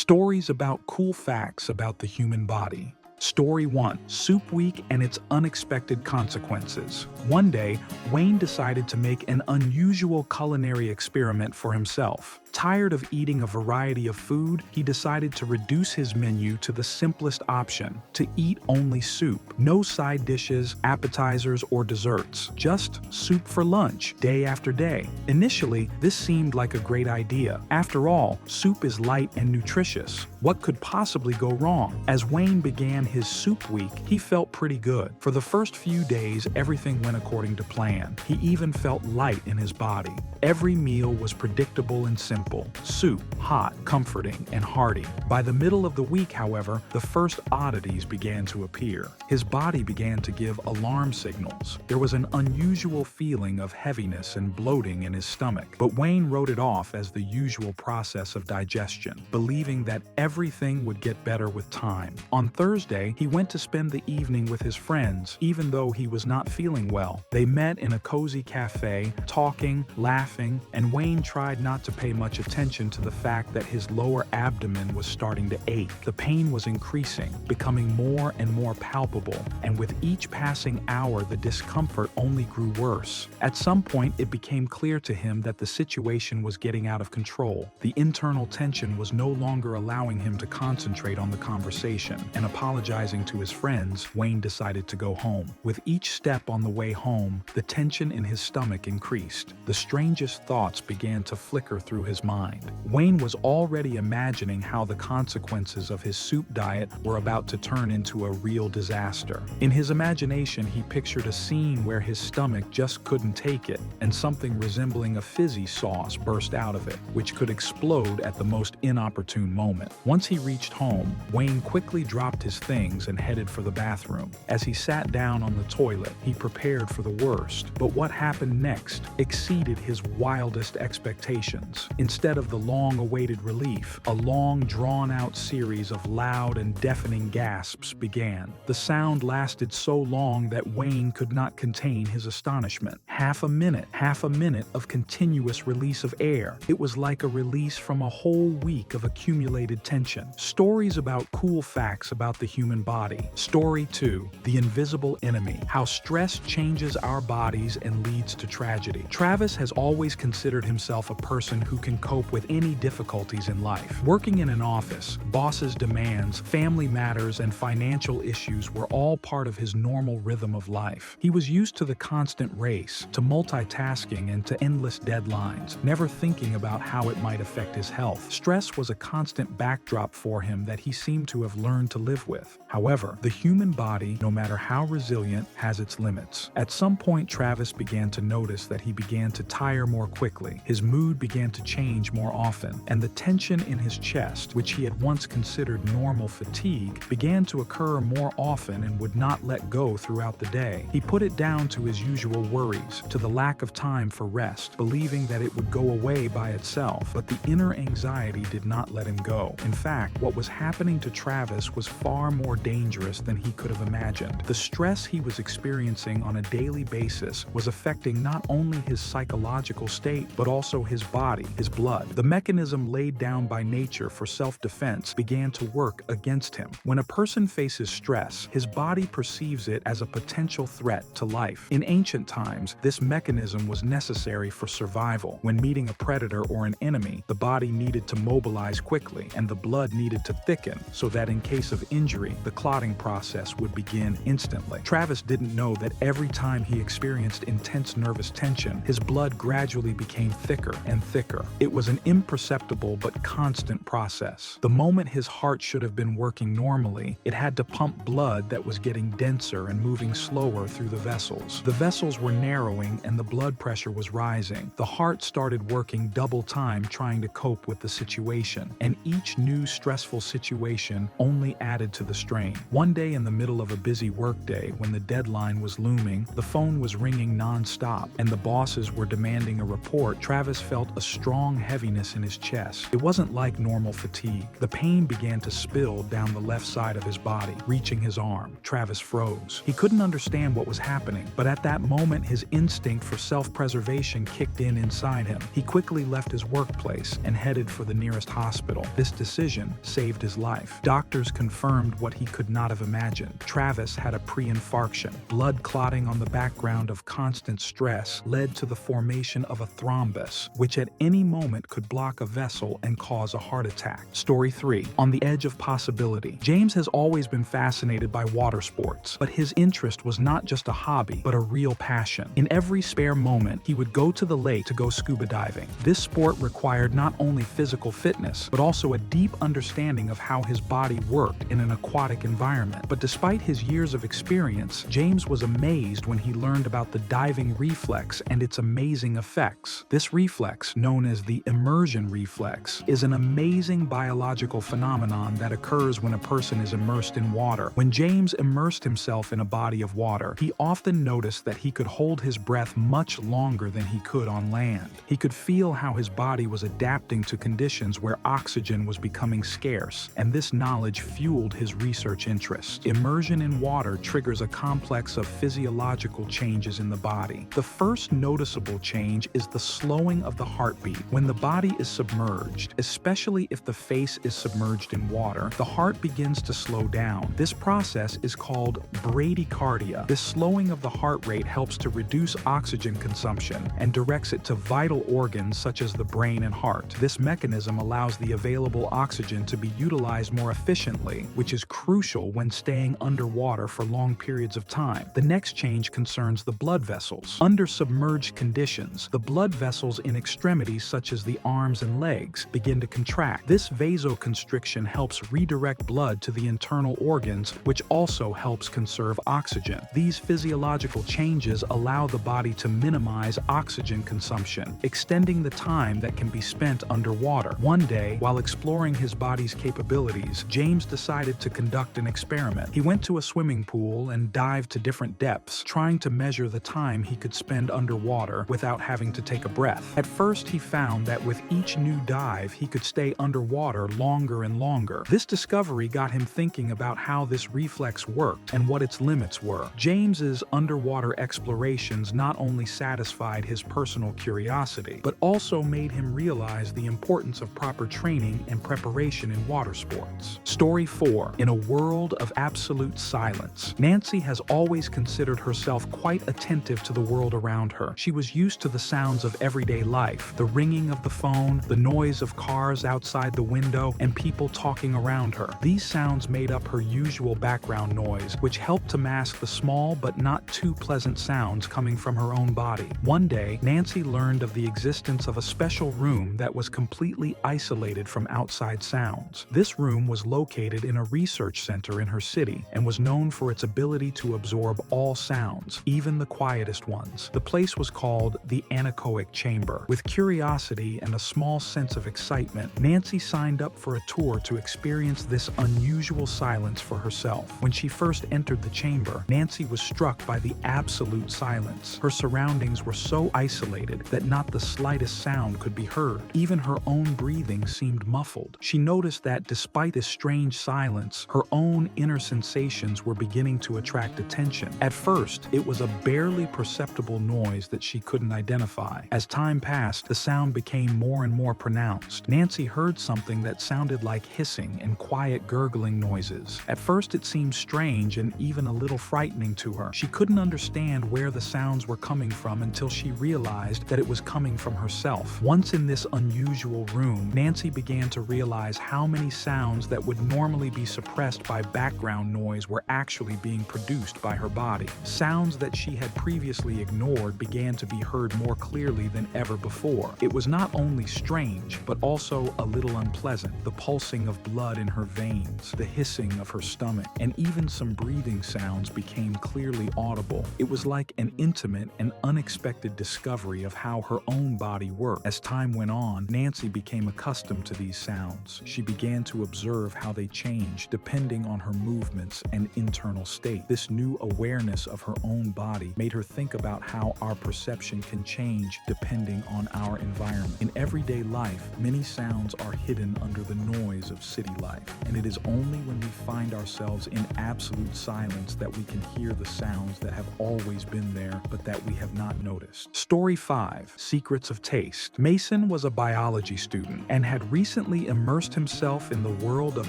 Stories about cool facts about the human body. Story 1. Soup Week and its unexpected consequences. One day, Wayne decided to make an unusual culinary experiment for himself. Tired of eating a variety of food, he decided to reduce his menu to the simplest option, to eat only soup. No side dishes, appetizers, or desserts. Just soup for lunch, day after day. Initially, this seemed like a great idea. After all, soup is light and nutritious. What could possibly go wrong? As Wayne began his soup week, he felt pretty good. For the first few days, everything went according to plan. He even felt light in his body. Every meal was predictable and simple. Soup, hot, comforting, and hearty. By the middle of the week, however, the first oddities began to appear. His body began to give alarm signals. There was an unusual feeling of heaviness and bloating in his stomach, but Wayne wrote it off as the usual process of digestion, believing that everything would get better with time. On Thursday, he went to spend the evening with his friends, even though he was not feeling well. They met in a cozy cafe, talking, laughing, and Wayne tried not to pay much attention to the fact that his lower abdomen was starting to ache. The pain was increasing, becoming more and more palpable, and with each passing hour, the discomfort only grew worse. At some point, it became clear to him that the situation was getting out of control. The internal tension was no longer allowing him to concentrate on the conversation, and apologizing to his friends, Wayne decided to go home. With each step on the way home, the tension in his stomach increased. The strangest thoughts began to flicker through his mind. Wayne was already imagining how the consequences of his soup diet were about to turn into a real disaster. In his imagination, he pictured a scene where his stomach just couldn't take it, and something resembling a fizzy sauce burst out of it, which could explode at the most inopportune moment. Once he reached home, Wayne quickly dropped his things and headed for the bathroom. As he sat down on the toilet, he prepared for the worst. But what happened next exceeded his wildest expectations. Instead of the long-awaited relief, a long, drawn-out series of loud and deafening gasps began. The sound lasted so long that Wayne could not contain his astonishment. Half a minute of continuous release of air. It was like a release from a whole week of accumulated tension. Stories about cool facts about the human body. Story 2. The Invisible Enemy. How stress changes our bodies and leads to tragedy. Travis has always considered himself a person who can cope with any difficulties in life. Working in an office, bosses' demands, family matters, and financial issues were all part of his normal rhythm of life. He was used to the constant race, to multitasking, and to endless deadlines, never thinking about how it might affect his health. Stress was a constant backdrop for him that he seemed to have learned to live with. However, the human body, no matter how resilient, has its limits. At some point, Travis began to notice that he began to tire more quickly. His mood began to change more often, and the tension in his chest, which he had once considered normal fatigue, began to occur more often and would not let go throughout the day. He put it down to his usual worries, to the lack of time for rest, believing that it would go away by itself, but the inner anxiety did not let him go. In fact, what was happening to Travis was far more dangerous than he could have imagined. The stress he was experiencing on a daily basis was affecting not only his psychological state, but also his body, his blood. The mechanism laid down by nature for self-defense began to work against him. When a person faces stress, his body perceives it as a potential threat to life. In ancient times, this mechanism was necessary for survival. When meeting a predator or an enemy, the body needed to mobilize quickly, and the blood needed to thicken so that in case of injury, the clotting process would begin instantly. Travis didn't know that every time he experienced intense nervous tension, his blood gradually became thicker and thicker. It was an imperceptible but constant process. The moment his heart should have been working normally, it had to pump blood that was getting denser and moving slower through the vessels. The vessels were narrowing and the blood pressure was rising. The heart started working double time trying to cope with the situation, and each new stressful situation only added to the strain. One day in the middle of a busy workday, when the deadline was looming, the phone was ringing non-stop, and the bosses were demanding a report. Travis felt a strong strong heaviness in his chest. It wasn't like normal fatigue. The pain began to spill down the left side of his body, reaching his arm. Travis froze. He couldn't understand what was happening, but at that moment his instinct for self-preservation kicked in inside him. He quickly left his workplace and headed for the nearest hospital. This decision saved his life. Doctors confirmed what he could not have imagined. Travis had a pre-infarction. Blood clotting on the background of constant stress led to the formation of a thrombus, which at any moment could block a vessel and cause a heart attack. Story 3. On the edge of possibility. James has always been fascinated by water sports, but his interest was not just a hobby, but a real passion. In every spare moment, he would go to the lake to go scuba diving. This sport required not only physical fitness, but also a deep understanding of how his body worked in an aquatic environment. But despite his years of experience, James was amazed when he learned about the diving reflex and its amazing effects. This reflex, known as the immersion reflex, is an amazing biological phenomenon that occurs when a person is immersed in water. When James immersed himself in a body of water, he often noticed that he could hold his breath much longer than he could on land. He could feel how his body was adapting to conditions where oxygen was becoming scarce, and this knowledge fueled his research interest. Immersion in water triggers a complex of physiological changes in the body. The first noticeable change is the slowing of the heartbeat. When the body is submerged, especially if the face is submerged in water, the heart begins to slow down. This process is called bradycardia. This slowing of the heart rate helps to reduce oxygen consumption and directs it to vital organs such as the brain and heart. This mechanism allows the available oxygen to be utilized more efficiently, which is crucial when staying underwater for long periods of time. The next change concerns the blood vessels. Under submerged conditions, the blood vessels in extremities such as the arms and legs begin to contract. This vasoconstriction helps redirect blood to the internal organs, which also helps conserve oxygen. These physiological changes allow the body to minimize oxygen consumption, extending the time that can be spent underwater. One day, while exploring his body's capabilities, James decided to conduct an experiment. He went to a swimming pool and dived to different depths, trying to measure the time he could spend underwater without having to take a breath. At first, he found that with each new dive, he could stay underwater longer and longer. This discovery got him thinking about how this reflex worked and what its limits were. James's underwater explorations not only satisfied his personal curiosity, but also made him realize the importance of proper training and preparation in water sports. Story 4. In a world of absolute silence. Nancy has always considered herself quite attentive to the world around her. She was used to the sounds of everyday life, the ringing of the phone, the noise of cars outside the window, and people talking around her. These sounds made up her usual background noise, which helped to mask the small but not too pleasant sounds coming from her own body. One day, Nancy learned of the existence of a special room that was completely isolated from outside sounds. This room was located in a research center in her city and was known for its ability to absorb all sounds, even the quietest ones. The place was called the anechoic chamber. With curiosity and a small sense of excitement, Nancy signed up for a tour to experience this unusual silence for herself. When she first entered the chamber, Nancy was struck by the absolute silence. Her surroundings were so isolated that not the slightest sound could be heard. Even her own breathing seemed muffled. She noticed that despite this strange silence, her own inner sensations were beginning to attract attention. At first, it was a barely perceptible noise that she couldn't identify. As time passed, the sound became more and more pronounced. Nancy heard something that sounded like hissing and quiet gurgling noises. At first, it seemed strange and even a little frightening to her. She couldn't understand where the sounds were coming from until she realized that it was coming from herself. Once in this unusual room, Nancy began to realize how many sounds that would normally be suppressed by background noise were actually being produced by her body. Sounds that she had previously ignored began to be heard more clearly than ever before. It was not only strange, but also a little unpleasant. The pulsing of blood in her veins, the hissing of her stomach, and even some breathing sounds became clearly audible. It was like an intimate and unexpected discovery of how her own body worked. As time went on, Nancy became accustomed to these sounds. She began to observe how they changed depending on her movements and internal state. This new awareness of her own body made her think about how our perception can change depending on our environment. environment. In everyday life, many sounds are hidden under the noise of city life, and it is only when we find ourselves in absolute silence that we can hear the sounds that have always been there but that we have not noticed. Story 5. Secrets of Taste. Mason was a biology student and had recently immersed himself in the world of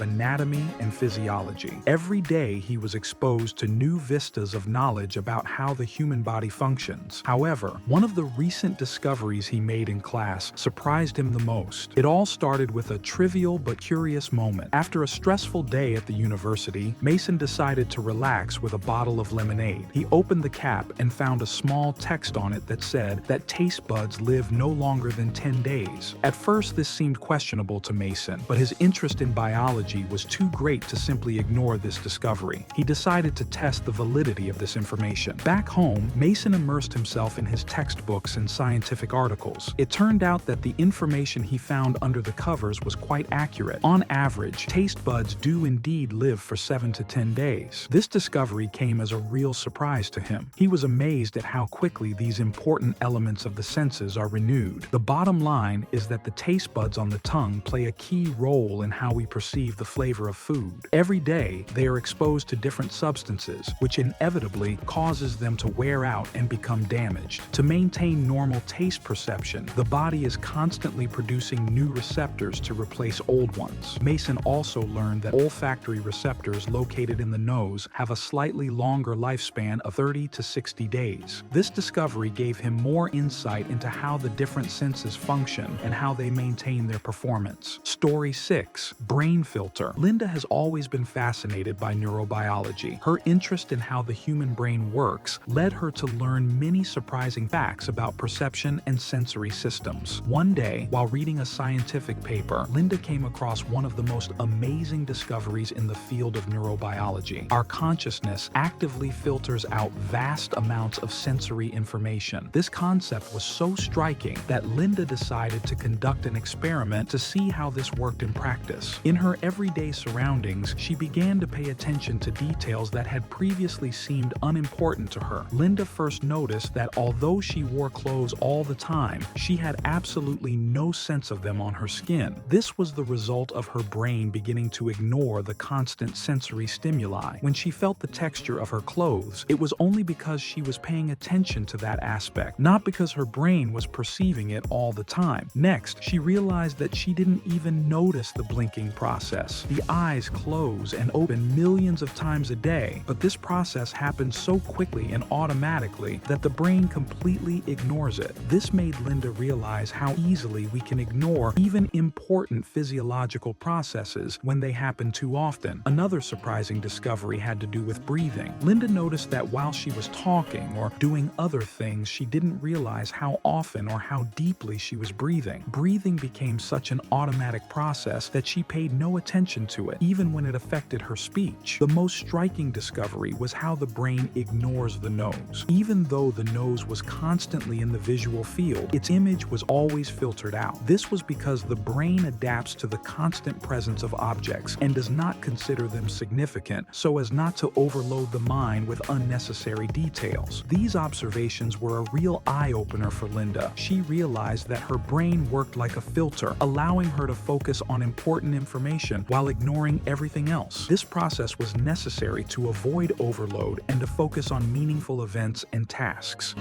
anatomy and physiology. Every day he was exposed to new vistas of knowledge about how the human body functions. However, one of the recent discoveries he made in class surprised him the most. It all started with a trivial but curious moment. After a stressful day at the university, Mason decided to relax with a bottle of lemonade. He opened the cap and found a small text on it that said that taste buds live no longer than 10 days. At first, this seemed questionable to Mason, but his interest in biology was too great to simply ignore this discovery. He decided to test the validity of this information. Back home, Mason immersed himself in his textbooks and scientific articles. It turned out that the information he found under the covers was quite accurate. On average, taste buds do indeed live for 7 to 10 days. This discovery came as a real surprise to him. He was amazed at how quickly these important elements of the senses are renewed. The bottom line is that the taste buds on the tongue play a key role in how we perceive the flavor of food. Every day, they are exposed to different substances, which inevitably causes them to wear out and become damaged. To maintain normal taste perception, the body is constantly producing new receptors to replace old ones. Mason also learned that olfactory receptors located in the nose have a slightly longer lifespan of 30 to 60 days. This discovery gave him more insight into how the different senses function and how they maintain their performance. Story 6. Brain Filter. Linda has always been fascinated by neurobiology. Her interest in how the human brain works led her to learn many surprising facts about perception and sensory systems. One day, while reading a scientific paper, Linda came across one of the most amazing discoveries in the field of neurobiology. Our consciousness actively filters out vast amounts of sensory information. This concept was so striking that Linda decided to conduct an experiment to see how this worked in practice. In her everyday surroundings, she began to pay attention to details that had previously seemed unimportant to her. Linda first noticed that although she wore clothes all the time, she had absolutely no sense of them on her skin. This was the result of her brain beginning to ignore the constant sensory stimuli. When she felt the texture of her clothes, it was only because she was paying attention to that aspect, not because her brain was perceiving it all the time. Next, she realized that she didn't even notice the blinking process. The eyes close and open millions of times a day, but this process happens so quickly and automatically that the brain completely ignores it. This made Linda realize how easily we can ignore even important physiological processes when they happen too often. Another surprising discovery had to do with breathing. Linda noticed that while she was talking or doing other things, she didn't realize how often or how deeply she was breathing. Breathing became such an automatic process that she paid no attention to it, even when it affected her speech. The most striking discovery was how the brain ignores the nose. Even though the nose was constantly in the visual field, its image was always filtered out. This was because the brain adapts to the constant presence of objects and does not consider them significant so as not to overload the mind with unnecessary details. These observations were a real eye-opener for Linda. She realized that her brain worked like a filter, allowing her to focus on important information while ignoring everything else. This process was necessary to avoid overload and to focus on meaningful events and tasks.